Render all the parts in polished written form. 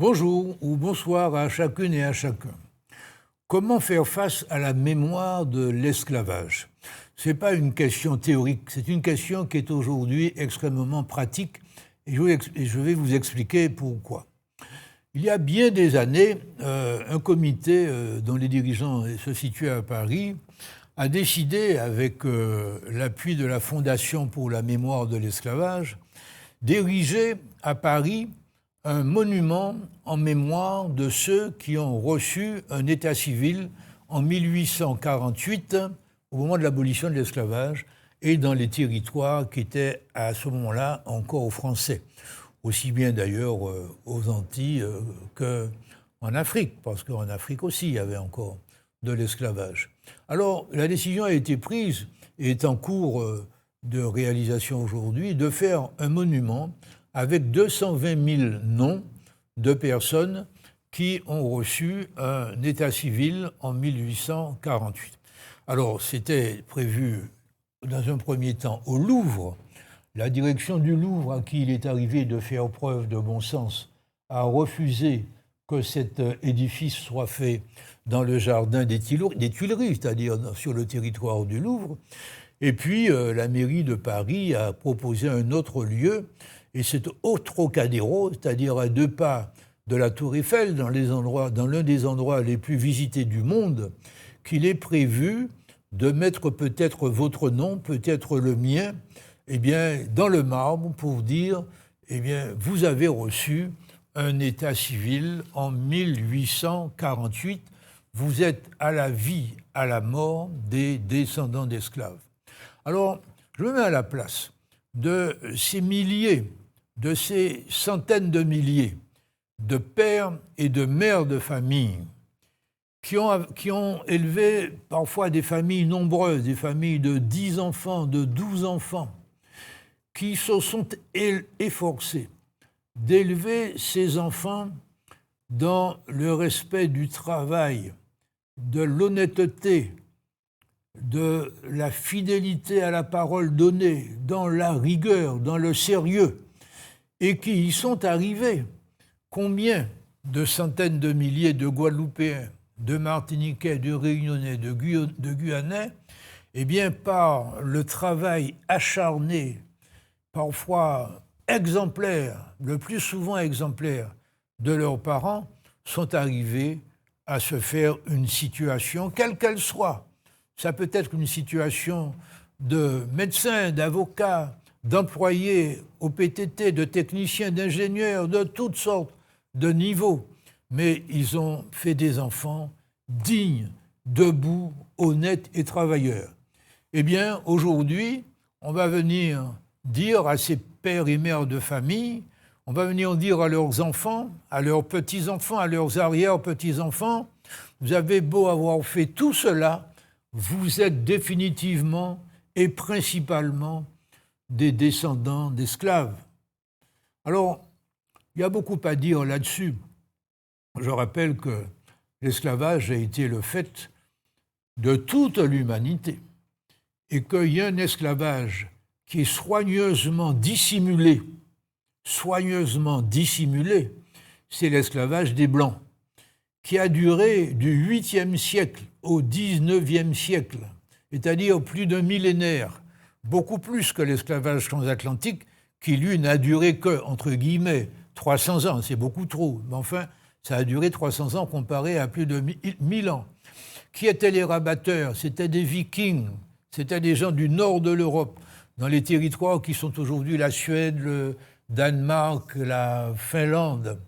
Bonjour ou bonsoir à chacune et à chacun. Comment faire face à la mémoire de l'esclavage? Ce n'est pas une question théorique, c'est une question qui est aujourd'hui extrêmement pratique et je vais vous expliquer pourquoi. Il y a bien des années, un comité dont les dirigeants se situaient à Paris a décidé, avec l'appui de la Fondation pour la mémoire de l'esclavage, d'ériger à Paris un monument en mémoire de ceux qui ont reçu un état civil en 1848, au moment de l'abolition de l'esclavage, et dans les territoires qui étaient à ce moment-là encore français, aussi bien d'ailleurs aux Antilles qu'en Afrique, parce qu'en Afrique aussi il y avait encore de l'esclavage. Alors la décision a été prise et est en cours de réalisation aujourd'hui de faire un monument avec 220 000 noms de personnes qui ont reçu un état civil en 1848. Alors, c'était prévu dans un premier temps au Louvre. La direction du Louvre, à qui il est arrivé de faire preuve de bon sens, a refusé que cet édifice soit fait dans le jardin des Tuileries, c'est-à-dire sur le territoire du Louvre. Et puis, la mairie de Paris a proposé un autre lieu, et c'est au Trocadéro, c'est-à-dire à 2 pas de la Tour Eiffel, dans l'un des endroits les plus visités du monde, qu'il est prévu de mettre peut-être votre nom, peut-être le mien, dans le marbre pour dire, vous avez reçu un état civil en 1848, vous êtes à la vie, à la mort des descendants d'esclaves. Alors, je me mets à la place de ces milliers, de ces centaines de milliers de pères et de mères de famille qui ont élevé parfois des familles nombreuses, des familles de 10 enfants, de 12 enfants, qui se sont efforcés d'élever ces enfants dans le respect du travail, de l'honnêteté, de la fidélité à la parole donnée, dans la rigueur, dans le sérieux, et qui y sont arrivés. Combien de centaines de milliers de Guadeloupéens, de Martiniquais, de Réunionnais, de Guyanais, par le travail acharné, parfois exemplaire, le plus souvent exemplaire, de leurs parents, sont arrivés à se faire une situation, quelle qu'elle soit. Ça peut être une situation de médecin, d'avocat, d'employés au PTT, de techniciens, d'ingénieurs, de toutes sortes de niveaux. Mais ils ont fait des enfants dignes, debout, honnêtes et travailleurs. Aujourd'hui, on va venir dire à ces pères et mères de famille, on va venir dire à leurs enfants, à leurs petits-enfants, à leurs arrière-petits-enfants, vous avez beau avoir fait tout cela, vous êtes définitivement et principalement des descendants d'esclaves. Alors, il y a beaucoup à dire là-dessus. Je rappelle que l'esclavage a été le fait de toute l'humanité et qu'il y a un esclavage qui est soigneusement dissimulé, c'est l'esclavage des Blancs, qui a duré du 8e siècle au 19e siècle, c'est-à-dire plus d'un millénaire, beaucoup plus que l'esclavage transatlantique, qui, lui, n'a duré que, entre guillemets, 300 ans, c'est beaucoup trop, mais enfin, ça a duré 300 ans comparé à plus de 1000 ans. Qui étaient les rabatteurs? C'était des Vikings, c'était des gens du nord de l'Europe, dans les territoires qui sont aujourd'hui la Suède, le Danemark, la Finlande.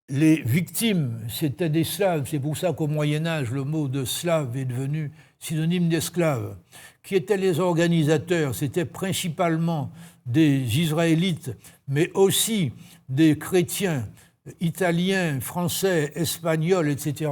Les victimes, c'était des Slaves, c'est pour ça qu'au Moyen-Âge, le mot de slave est devenu synonyme d'esclave. Qui étaient les organisateurs? C'était principalement des Israélites, mais aussi des chrétiens, italiens, français, espagnols, etc.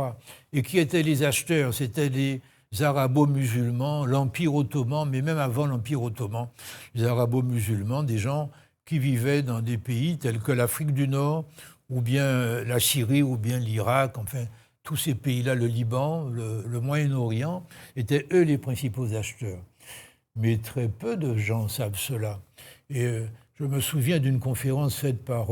Et qui étaient les acheteurs? C'était les arabo-musulmans, l'Empire ottoman, mais même avant l'Empire ottoman, les arabo-musulmans, des gens qui vivaient dans des pays tels que l'Afrique du Nord, ou bien la Syrie, ou bien l'Irak, enfin, tous ces pays-là, le Liban, le Moyen-Orient, étaient eux les principaux acheteurs. Mais très peu de gens savent cela. Et je me souviens d'une conférence faite par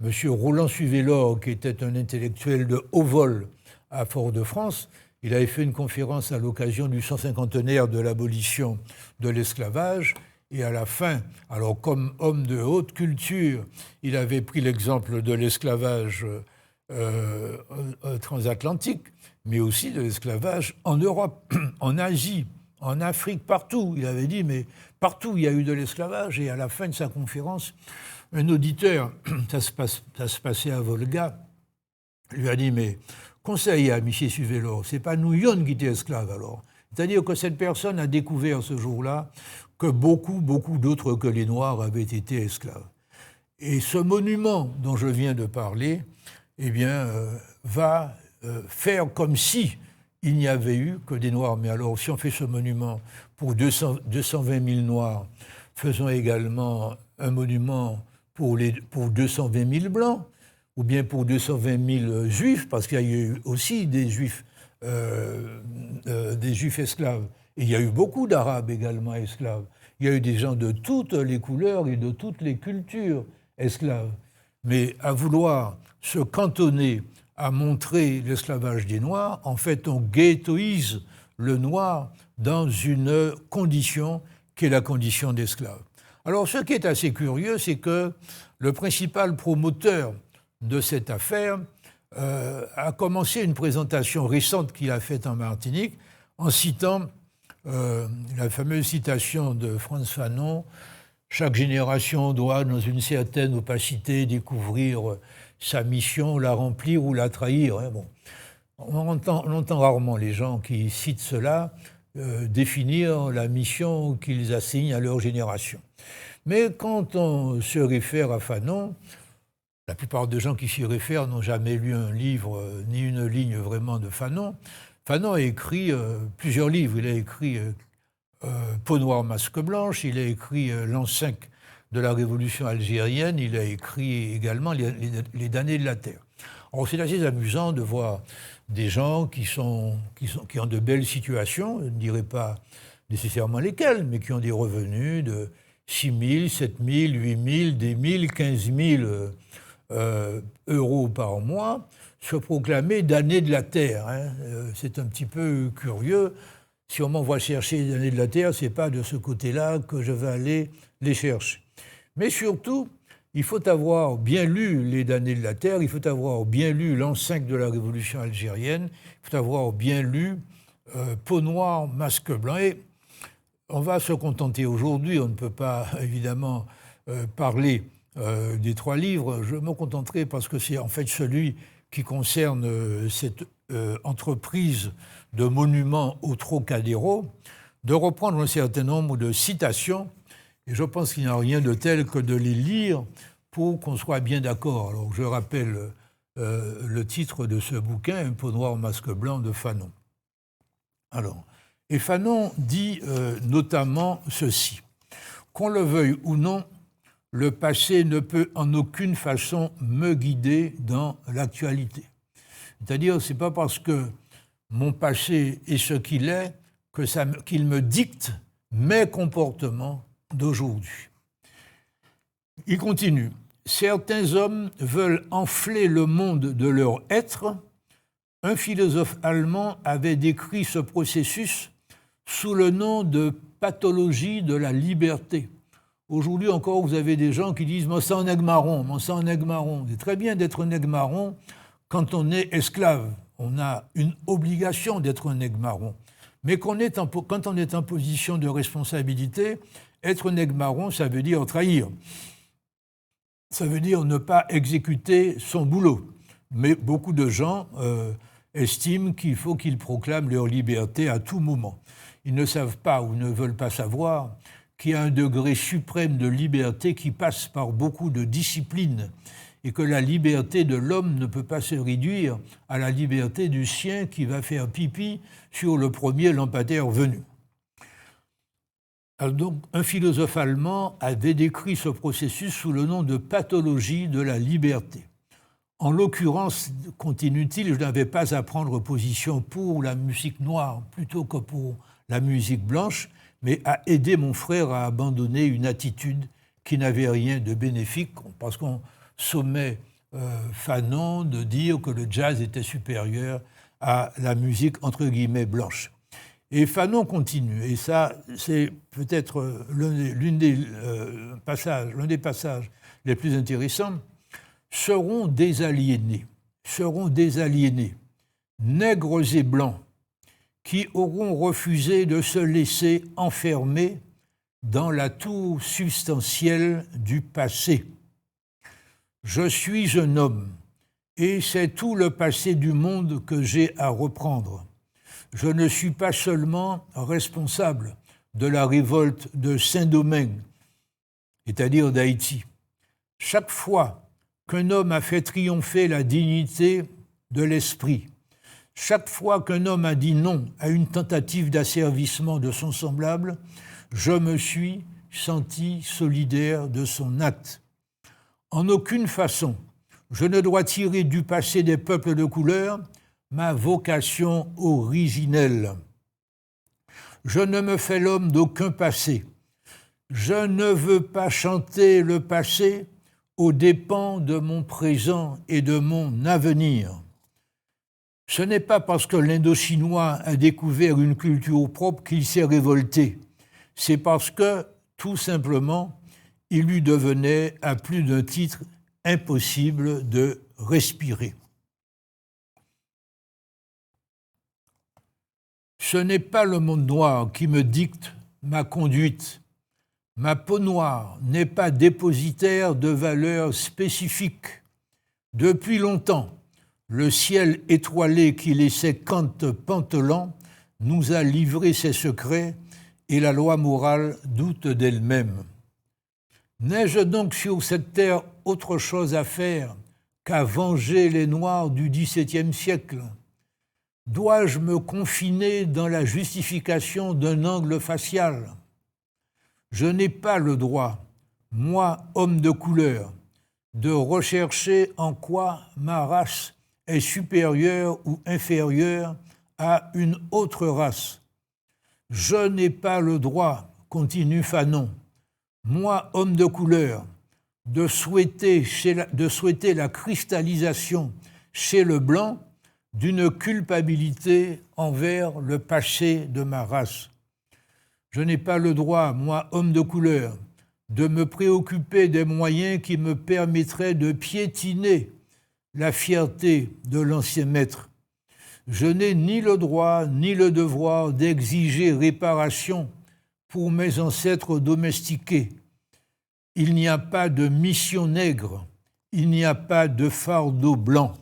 M. Roland Suvélo, qui était un intellectuel de haut vol à Fort-de-France, il avait fait une conférence à l'occasion du 150e de l'abolition de l'esclavage. Et à la fin, alors comme homme de haute culture, il avait pris l'exemple de l'esclavage transatlantique, mais aussi de l'esclavage en Europe, en Asie, en Afrique, partout. Il avait dit, mais partout il y a eu de l'esclavage. Et à la fin de sa conférence, un auditeur, ça se passait à Volga, lui a dit, mais conseil à M. Suvélo, c'est pas nous qui étions esclaves alors. C'est-à-dire que cette personne a découvert ce jour-là que beaucoup d'autres que les Noirs avaient été esclaves. Et ce monument dont je viens de parler, eh bien, va faire comme si il n'y avait eu que des Noirs. Mais alors, si on fait ce monument pour 220 000 Noirs, faisons également un monument pour 220 000 Blancs, ou bien pour 220 000 Juifs, parce qu'il y a eu aussi des Juifs esclaves. Et il y a eu beaucoup d'Arabes également esclaves. Il y a eu des gens de toutes les couleurs et de toutes les cultures esclaves. Mais à vouloir se cantonner à montrer l'esclavage des Noirs, en fait, on ghettoise le Noir dans une condition qui est la condition d'esclave. Alors, ce qui est assez curieux, c'est que le principal promoteur de cette affaire a commencé une présentation récente qu'il a faite en Martinique en citant la fameuse citation de Frantz Fanon « Chaque génération doit, dans une certaine opacité, découvrir sa mission, la remplir ou la trahir. » Bon. On entend rarement les gens qui citent cela définir la mission qu'ils assignent à leur génération. Mais quand on se réfère à Fanon, la plupart des gens qui s'y réfèrent n'ont jamais lu un livre ni une ligne vraiment de Fanon. Fanon a écrit plusieurs livres. Il a écrit Peau noire, masque blanche, il a écrit l'an 5 de la Révolution algérienne, il a écrit également Les damnés de la terre. Alors c'est assez amusant de voir des gens qui ont de belles situations, je ne dirais pas nécessairement lesquelles, mais qui ont des revenus de 6 000, 7 000, 8 000, 10 000, 15 000 euros par mois, se proclamer damnés de la terre. C'est un petit peu curieux. Si on m'envoie chercher les damnés de la terre, ce n'est pas de ce côté-là que je vais aller les chercher. Mais surtout, il faut avoir bien lu les damnés de la terre, il faut avoir bien lu l'an 5 de la Révolution algérienne, il faut avoir bien lu Peau noire, masque blanc. Et on va se contenter aujourd'hui, on ne peut pas évidemment parler des 3 livres, je me contenterai parce que c'est en fait celui qui concerne cette entreprise de monuments au Trocadéro, de reprendre un certain nombre de citations, et je pense qu'il n'y a rien de tel que de les lire pour qu'on soit bien d'accord. Alors je rappelle le titre de ce bouquin, Peau noire, masque blanc de Fanon. Alors, et Fanon dit notamment ceci, qu'on le veuille ou non, le passé ne peut en aucune façon me guider dans l'actualité. C'est-à-dire, ce n'est pas parce que mon passé est ce qu'il est qu'il me dicte mes comportements d'aujourd'hui. Il continue. Certains hommes veulent enfler le monde de leur être. Un philosophe allemand avait décrit ce processus sous le nom de pathologie de la liberté. Aujourd'hui encore, vous avez des gens qui disent « Moi, c'est un nègre marron, moi, c'est un nègre marron ». C'est très bien d'être un nègre marron quand on est esclave. On a une obligation d'être un nègre marron. Mais quand on est en position de responsabilité, être un nègre marron, ça veut dire trahir. Ça veut dire ne pas exécuter son boulot. Mais beaucoup de gens estiment qu'il faut qu'ils proclament leur liberté à tout moment. Ils ne savent pas ou ne veulent pas savoir qu'il y a un degré suprême de liberté qui passe par beaucoup de discipline et que la liberté de l'homme ne peut pas se réduire à la liberté du chien qui va faire pipi sur le premier lampadaire venu. Alors donc, un philosophe allemand avait décrit ce processus sous le nom de pathologie de la liberté. En l'occurrence, continue-t-il, je n'avais pas à prendre position pour la musique noire plutôt que pour la musique blanche, mais à aider mon frère à abandonner une attitude qui n'avait rien de bénéfique, parce qu'on sommait Fanon de dire que le jazz était supérieur à la musique entre guillemets blanche. Et Fanon continue, et ça c'est peut-être l'un des passages les plus intéressants, seront désaliénés, nègres et blancs, qui auront refusé de se laisser enfermer dans la tour substantielle du passé. Je suis un homme, et c'est tout le passé du monde que j'ai à reprendre. Je ne suis pas seulement responsable de la révolte de Saint-Domingue, c'est-à-dire d'Haïti. Chaque fois qu'un homme a fait triompher la dignité de l'esprit, chaque fois qu'un homme a dit non à une tentative d'asservissement de son semblable, je me suis senti solidaire de son acte. En aucune façon, je ne dois tirer du passé des peuples de couleur ma vocation originelle. Je ne me fais l'homme d'aucun passé. Je ne veux pas chanter le passé aux dépens de mon présent et de mon avenir. Ce n'est pas parce que l'Indo-Chinois a découvert une culture propre qu'il s'est révolté. C'est parce que, tout simplement, il lui devenait, à plus d'un titre, impossible de respirer. Ce n'est pas le monde noir qui me dicte ma conduite. Ma peau noire n'est pas dépositaire de valeurs spécifiques. Depuis longtemps, le ciel étoilé qui laissait Kant pantelant nous a livré ses secrets et la loi morale doute d'elle-même. N'ai-je donc sur cette terre autre chose à faire qu'à venger les Noirs du XVIIe siècle ? Dois-je me confiner dans la justification d'un angle facial ? Je n'ai pas le droit, moi, homme de couleur, de rechercher en quoi ma race est supérieure ou inférieure à une autre race. Je n'ai pas le droit, continue Fanon, moi, homme de couleur, de souhaiter la cristallisation chez le blanc d'une culpabilité envers le passé de ma race. Je n'ai pas le droit, moi, homme de couleur, de me préoccuper des moyens qui me permettraient de piétiner la fierté de l'ancien maître. Je n'ai ni le droit ni le devoir d'exiger réparation pour mes ancêtres domestiqués. Il n'y a pas de mission nègre, il n'y a pas de fardeau blanc.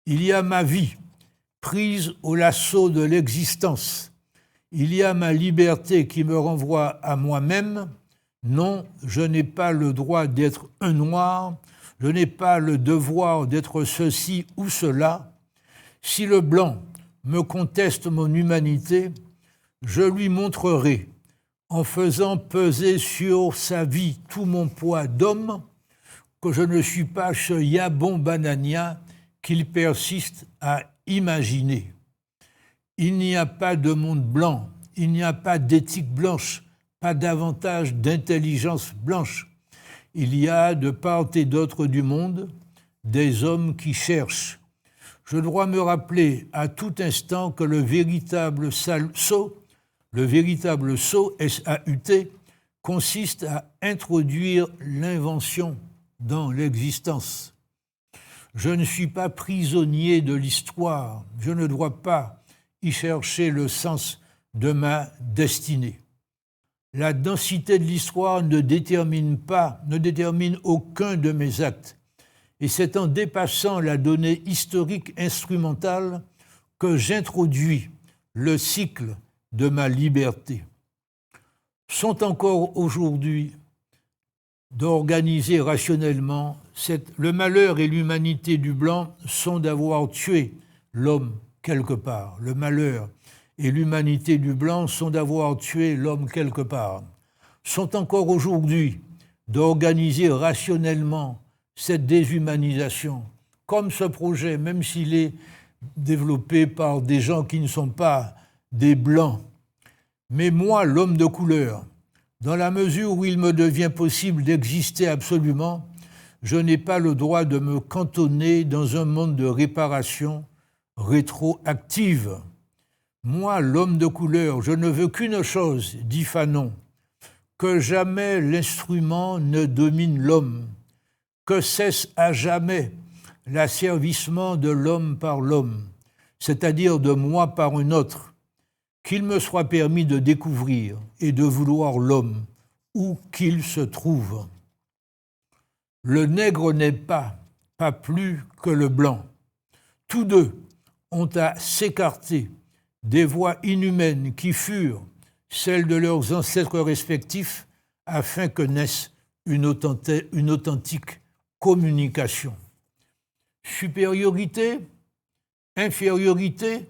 Il y a ma vie, prise au lasso de l'existence. Il y a ma liberté qui me renvoie à moi-même. Non, je n'ai pas le droit d'être un noir, je n'ai pas le devoir d'être ceci ou cela. Si le blanc me conteste mon humanité, je lui montrerai, en faisant peser sur sa vie tout mon poids d'homme, que je ne suis pas ce Yabon Banania qu'il persiste à imaginer. Il n'y a pas de monde blanc, il n'y a pas d'éthique blanche, pas davantage d'intelligence blanche. Il y a de part et d'autre du monde des hommes qui cherchent. Je dois me rappeler à tout instant que le véritable saut, SAUT, consiste à introduire l'invention dans l'existence. Je ne suis pas prisonnier de l'histoire, je ne dois pas y chercher le sens de ma destinée. La densité de l'histoire ne détermine aucun de mes actes. Et c'est en dépassant la donnée historique instrumentale que j'introduis le cycle de ma liberté. Sont encore aujourd'hui d'organiser rationnellement le malheur et l'humanité du blanc sont d'avoir tué l'homme quelque part. Le malheur et l'humanité du blanc sont d'avoir tué l'homme quelque part. Sont encore aujourd'hui d'organiser rationnellement cette déshumanisation, comme ce projet, même s'il est développé par des gens qui ne sont pas des blancs. Mais moi, l'homme de couleur, dans la mesure où il me devient possible d'exister absolument, je n'ai pas le droit de me cantonner dans un monde de réparation rétroactive. Moi, l'homme de couleur, je ne veux qu'une chose, dit Fanon, que jamais l'instrument ne domine l'homme, que cesse à jamais l'asservissement de l'homme par l'homme, c'est-à-dire de moi par un autre, qu'il me soit permis de découvrir et de vouloir l'homme, où qu'il se trouve. Le nègre n'est pas plus que le blanc. Tous deux ont à s'écarter des voies inhumaines qui furent celles de leurs ancêtres respectifs afin que naisse une authentique communication. Supériorité, infériorité,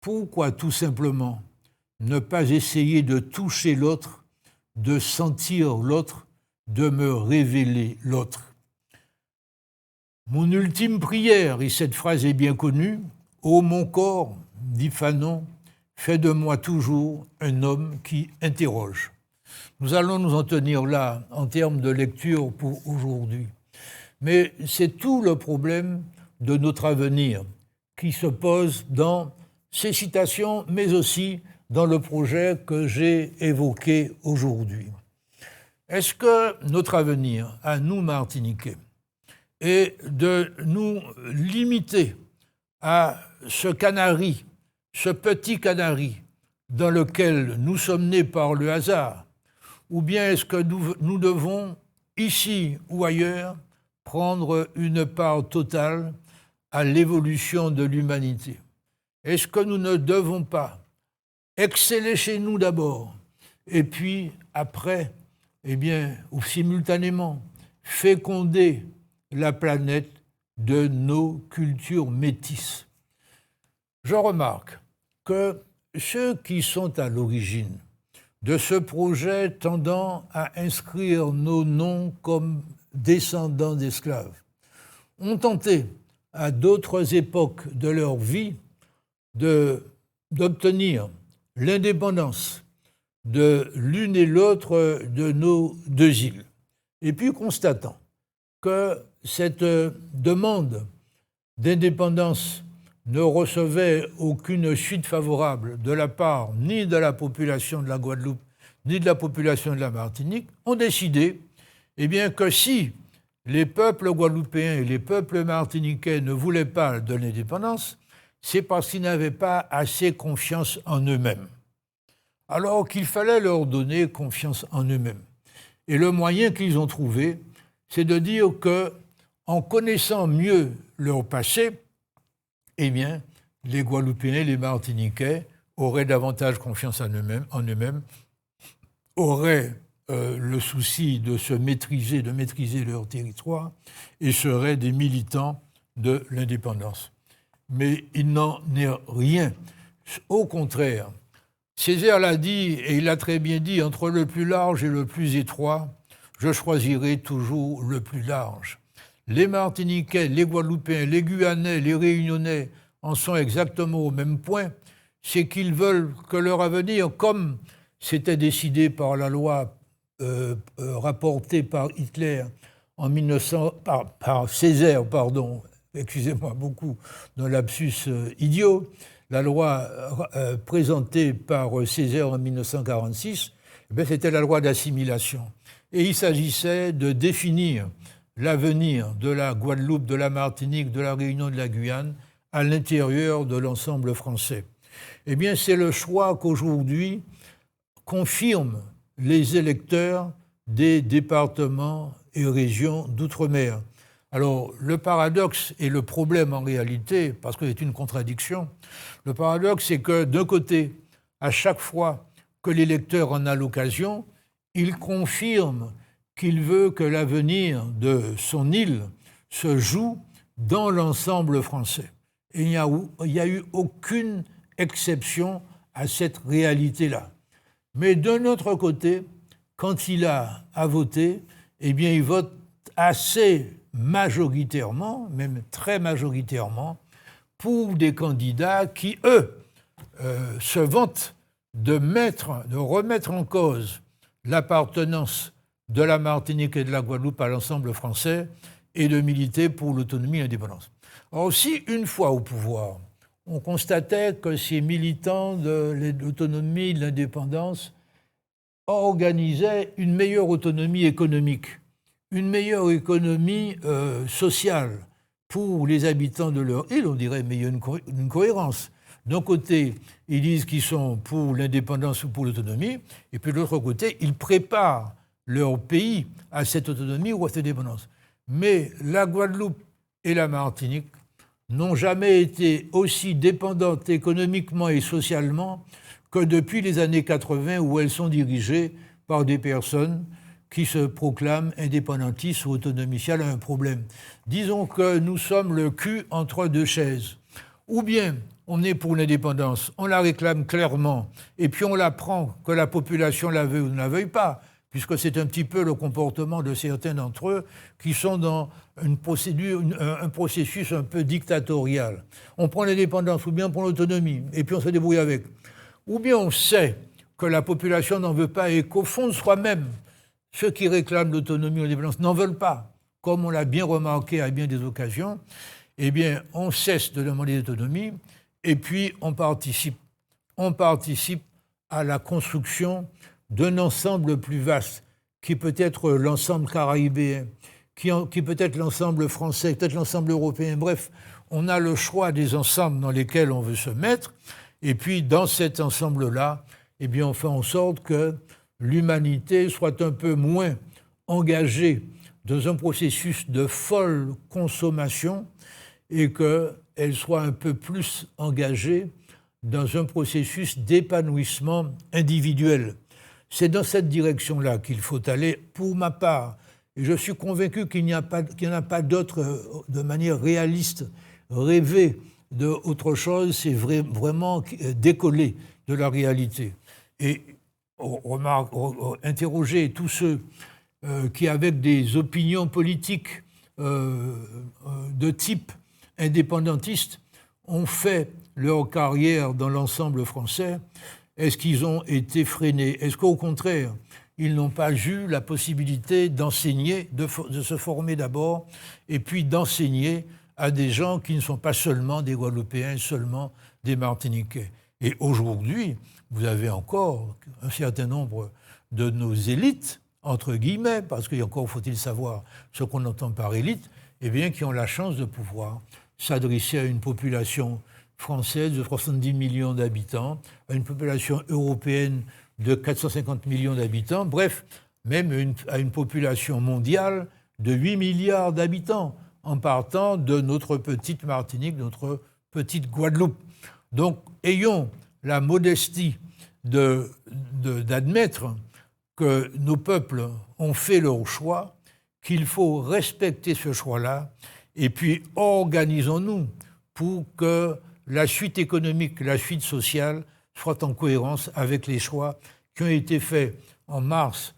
pourquoi tout simplement ne pas essayer de toucher l'autre, de sentir l'autre, de me révéler l'autre? Mon ultime prière, et cette phrase est bien connue, « Ô mon corps, dit Fanon, fais de moi toujours un homme qui interroge ». Nous allons nous en tenir là en termes de lecture pour aujourd'hui. Mais c'est tout le problème de notre avenir qui se pose dans ces citations, mais aussi dans le projet que j'ai évoqué aujourd'hui. Est-ce que notre avenir, à nous Martiniquais, est de nous limiter à ce canari, ce petit canari dans lequel nous sommes nés par le hasard, ou bien est-ce que nous devons, ici ou ailleurs, prendre une part totale à l'évolution de l'humanité? Est-ce que nous ne devons pas exceller chez nous d'abord, et puis après, ou simultanément, féconder la planète de nos cultures métisses? Je remarque que ceux qui sont à l'origine de ce projet tendant à inscrire nos noms comme descendants d'esclaves ont tenté, à d'autres époques de leur vie, d'obtenir l'indépendance de l'une et l'autre de nos deux îles. Et puis, constatant que cette demande d'indépendance ne recevait aucune suite favorable de la part ni de la population de la Guadeloupe, ni de la population de la Martinique, ont décidé que si les peuples guadeloupéens et les peuples martiniquais ne voulaient pas de l'indépendance, c'est parce qu'ils n'avaient pas assez confiance en eux-mêmes. Alors qu'il fallait leur donner confiance en eux-mêmes. Et le moyen qu'ils ont trouvé, c'est de dire qu'en connaissant mieux leur passé, les Guadeloupéens et les Martiniquais auraient davantage confiance en eux-mêmes, auraient le souci de maîtriser leur territoire et seraient des militants de l'indépendance. Mais il n'en est rien. Au contraire, Césaire l'a dit, et il l'a très bien dit, entre le plus large et le plus étroit, je choisirai toujours le plus large. Les Martiniquais, les Guadeloupéens, les Guyanais, les Réunionnais en sont exactement au même point, c'est qu'ils veulent que leur avenir, comme c'était décidé par la loi rapportée par Hitler en 1900, par Césaire, pardon, excusez-moi beaucoup, d'un lapsus idiot, la loi présentée par Césaire en 1946, c'était la loi d'assimilation. Et il s'agissait de définir l'avenir de la Guadeloupe, de la Martinique, de la Réunion, de la Guyane, à l'intérieur de l'ensemble français. C'est le choix qu'aujourd'hui confirment les électeurs des départements et régions d'outre-mer. Alors, le paradoxe et le problème en réalité, parce que c'est une contradiction, le paradoxe c'est que d'un côté, à chaque fois que l'électeur en a l'occasion, il confirme qu'il veut que l'avenir de son île se joue dans l'ensemble français. Et il n'y a eu aucune exception à cette réalité-là. Mais d'un autre côté, quand il a à voter, il vote assez majoritairement, même très majoritairement, pour des candidats qui, eux, se vantent de remettre en cause l'appartenance de la Martinique et de la Guadeloupe à l'ensemble français et de militer pour l'autonomie et l'indépendance. Alors aussi, une fois au pouvoir, on constatait que ces militants de l'autonomie et de l'indépendance organisaient une meilleure autonomie économique, une meilleure économie sociale pour les habitants de leur île, on dirait, mais il y a une cohérence. D'un côté, ils disent qu'ils sont pour l'indépendance ou pour l'autonomie, et puis de l'autre côté, ils préparent leur pays à cette autonomie ou à cette indépendance. Mais la Guadeloupe et la Martinique n'ont jamais été aussi dépendantes économiquement et socialement que depuis les années 80, où elles sont dirigées par des personnes qui se proclament indépendantistes ou autonomiciales à un problème. Disons que nous sommes le cul entre deux chaises. Ou bien on est pour l'indépendance, on la réclame clairement, et puis on l'apprend, que la population la veuille ou ne la veuille pas, puisque c'est un petit peu le comportement de certains d'entre eux qui sont dans une procédure, un processus un peu dictatorial. On prend l'indépendance ou bien on prend l'autonomie, et puis on se débrouille avec. Ou bien on sait que la population n'en veut pas et qu'au fond de soi-même, ceux qui réclament l'autonomie ou l'indépendance n'en veulent pas, comme on l'a bien remarqué à bien des occasions, eh bien on cesse de demander l'autonomie et puis on participe à la construction d'un ensemble plus vaste, qui peut être l'ensemble caraïbéen, qui peut être l'ensemble français, peut-être l'ensemble européen. Bref, on a le choix des ensembles dans lesquels on veut se mettre, et puis dans cet ensemble-là, eh bien, on fait en sorte que l'humanité soit un peu moins engagée dans un processus de folle consommation et qu'elle soit un peu plus engagée dans un processus d'épanouissement individuel. C'est dans cette direction-là qu'il faut aller, pour ma part. Et je suis convaincu qu'il n'y en a pas d'autre, de manière réaliste, rêver d'autre chose, c'est vraiment décoller de la réalité. Et interroger tous ceux qui, avec des opinions politiques de type indépendantiste, ont fait leur carrière dans l'ensemble français. Est-ce qu'ils ont été freinés? Est-ce qu'au contraire, ils n'ont pas eu la possibilité d'enseigner, de se former d'abord, et puis d'enseigner à des gens qui ne sont pas seulement des Guadeloupéens, seulement des Martiniquais? Et aujourd'hui, vous avez encore un certain nombre de nos élites, entre guillemets, parce qu'encore faut-il savoir ce qu'on entend par élite, eh bien, qui ont la chance de pouvoir s'adresser à une population française de 70 millions d'habitants, à une population européenne de 450 millions d'habitants, bref, même à une population mondiale de 8 milliards d'habitants, en partant de notre petite Martinique, notre petite Guadeloupe. Donc, ayons la modestie d'admettre que nos peuples ont fait leur choix, qu'il faut respecter ce choix-là, et puis organisons-nous pour que la suite économique, la suite sociale soit en cohérence avec les choix qui ont été faits en mars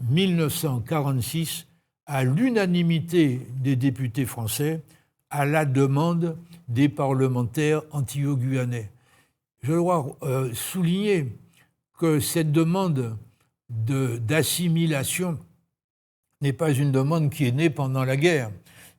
1946 à l'unanimité des députés français, à la demande des parlementaires antillais-guyanais. Je dois souligner que cette demande d'assimilation n'est pas une demande qui est née pendant la guerre.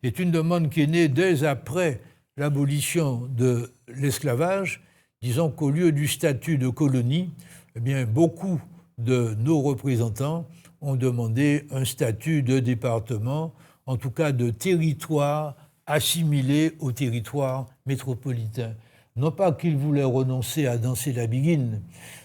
C'est une demande qui est née dès après l'abolition de l'esclavage. Disons qu'au lieu du statut de colonie, eh bien, beaucoup de nos représentants ont demandé un statut de département, en tout cas de territoire assimilé au territoire métropolitain. Non pas qu'ils voulaient renoncer à danser la biguine,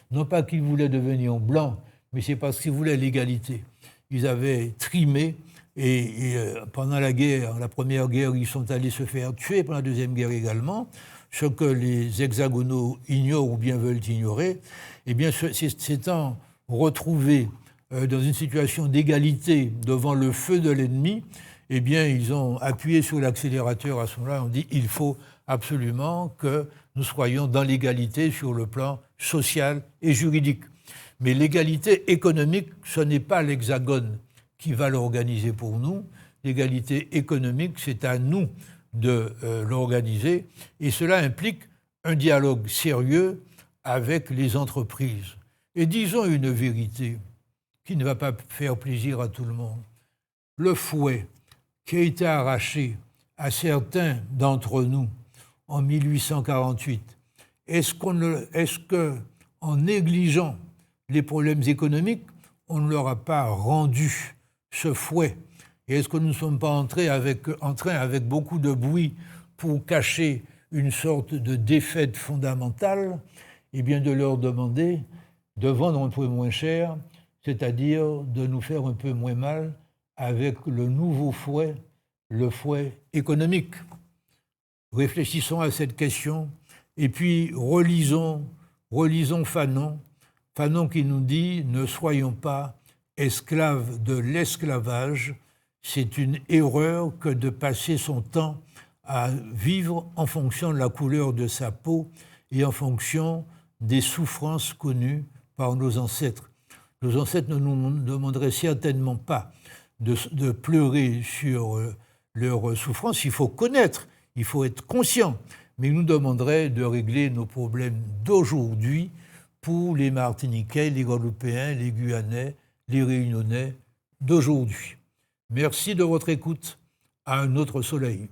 non pas qu'ils voulaient devenir blancs, mais c'est parce qu'ils voulaient l'égalité. Ils avaient trimé et pendant la guerre, la première guerre, ils sont allés se faire tuer, pendant la deuxième guerre également, ce que les hexagonaux ignorent ou bien veulent ignorer. Eh bien, s'étant retrouvés dans une situation d'égalité devant le feu de l'ennemi, eh bien, ils ont appuyé sur l'accélérateur à ce moment-là. On dit il faut absolument que nous soyons dans l'égalité sur le plan social et juridique. Mais l'égalité économique, ce n'est pas l'Hexagone qui va l'organiser pour nous. L'égalité économique, c'est à nous de l'organiser. Et cela implique un dialogue sérieux avec les entreprises. Et disons une vérité qui ne va pas faire plaisir à tout le monde. Le fouet qui a été arraché à certains d'entre nous en 1848, est-ce que, en négligeant les problèmes économiques, on ne leur a pas rendu ce fouet? Et est-ce que nous ne sommes pas en train, avec beaucoup de bruit, pour cacher une sorte de défaite fondamentale, eh bien de leur demander de vendre un peu moins cher, c'est-à-dire de nous faire un peu moins mal avec le nouveau fouet, le fouet économique. Réfléchissons à cette question et puis relisons Fanon. Fanon qui nous dit « Ne soyons pas esclaves de l'esclavage ». C'est une erreur que de passer son temps à vivre en fonction de la couleur de sa peau et en fonction des souffrances connues par nos ancêtres. Nos ancêtres ne nous demanderaient certainement pas de pleurer sur leurs souffrances. Il faut connaître, il faut être conscient, mais ils nous demanderaient de régler nos problèmes d'aujourd'hui pour les Martiniquais, les Guadeloupéens, les Guyanais, les Réunionnais d'aujourd'hui. Merci de votre écoute. À un autre soleil.